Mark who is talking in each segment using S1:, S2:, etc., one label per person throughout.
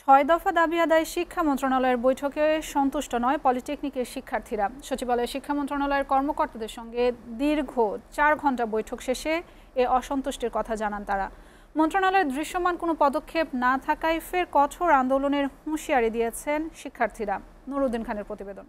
S1: 6 দফা দাবি আদায় শিক্ষা মন্ত্রণালয়ের বৈঠকে সন্তুষ্ট নয় পলিটেকনিকের শিক্ষার্থীরা। সচিবালয়ে শিক্ষা মন্ত্রণালয়ের কর্মকর্তাদের সঙ্গে দীর্ঘ 4 ঘণ্টা বৈঠক শেষে এ অসন্তুষ্টির কথা জানান তারা। মন্ত্রণালয়ের দৃশ্যমান কোনো পদক্ষেপ না থাকায় ফের কঠোর আন্দোলনের হুঁশিয়ারি দিয়েছেন শিক্ষার্থীরা। নুরুদ্দিন খানের প্রতিবেদন।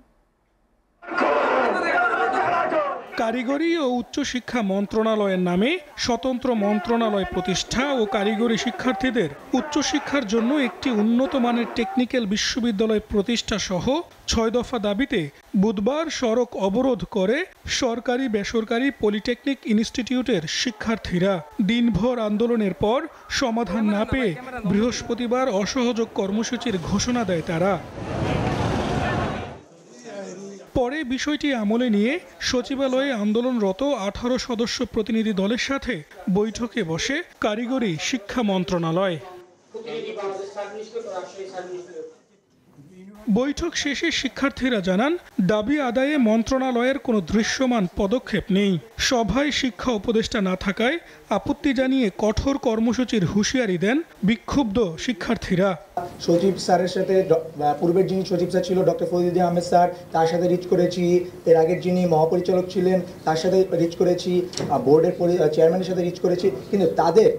S2: কারিগরি ও উচ্চশিক্ষা মন্ত্রণালয়ের নামে স্বতন্ত্র মন্ত্রণালয় প্রতিষ্ঠা ও কারিগরি শিক্ষার্থীদের উচ্চশিক্ষার জন্য একটি উন্নত মানের টেকনিক্যাল বিশ্ববিদ্যালয় প্রতিষ্ঠা সহ 6 দফা দাবিতে বুধবার সড়ক অবরোধ করে সরকারি বেসরকারি পলিটেকনিক ইনস্টিটিউটের শিক্ষার্থীরা। দিনভর আন্দোলনের পর সমাধান না পেয়ে বৃহস্পতিবার অসহযোগ কর্মসূচির ঘোষণা দেয় তারা। পরে বিষয়টি আমলে নিয়ে সচিবালয়ে আন্দোলনরত 18 সদস্য প্রতিনিধি দলের সাথে বৈঠকে বসে কারিগরি শিক্ষা মন্ত্রণালয়। বৈঠক শেষে শিক্ষার্থীরা জানান, দাবি আদায়ে মন্ত্রণালয়ের কোনো দৃশ্যমান পদক্ষেপ নেই। সভায় শিক্ষা উপদেষ্টা না থাকায় আপত্তি জানিয়ে কঠোর কর্মসূচির হুঁশিয়ারি দেন বিক্ষুব্ধ শিক্ষার্থীরা।
S3: সচিব স্যারের সাথে পূর্বের যিনি সচিব স্যার ছিল ডক্টর ফরিদ আহমেদ স্যার, তার সাথে রিচ করেছি। এর আগের যিনি মহাপরিচালক ছিলেন তার সাথে রিচ করেছি, বোর্ডের চেয়ারম্যানের সাথে রিচ করেছি, কিন্তু তাদের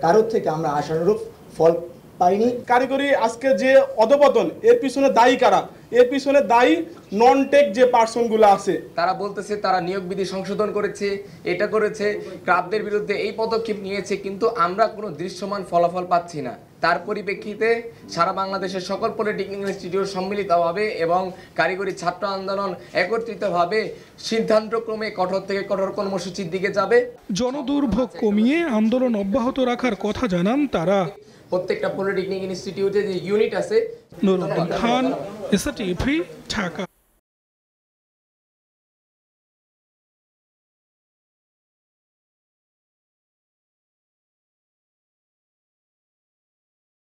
S3: কারোর থেকে আমরা আশানুরূপ ফল পাইনি।
S4: কারিগরি আজকে যে অধপতন, এর পিছনে দায়ী কারা? এর পিছনে দায়ী নন টেক যে পার্সনগুলো আছে।
S5: তারা বলতেছে তারা নিয়োগ বিধি সংশোধন করেছে, এটা করেছে, ক্লাবদের বিরুদ্ধে এই পদক্ষেপ নিয়েছে, কিন্তু আমরা কোনো দৃশ্যমান ফলাফল পাচ্ছি না। তার পরিপ্রেক্ষিতে সারা বাংলাদেশের সকল পলিটেকনিক ইনস্টিটিউট সম্মিলিতভাবে এবং কারিগরি ছাত্র আন্দোলন একত্রিতভাবে সিদ্ধান্তক্রমে কঠোর থেকে কঠোর কর্মসূচির দিকে যাবে।
S2: জনদুর্ভোগ কমিয়ে আন্দোলন অব্যাহত রাখার কথা জানান তারা।
S5: প্রত্যেকটা পলিটেকনিক ইনস্টিটিউটে যে ইউনিট আছে।
S2: নুরুদ্দিন খান, এসআরটিভি, ঢাকা।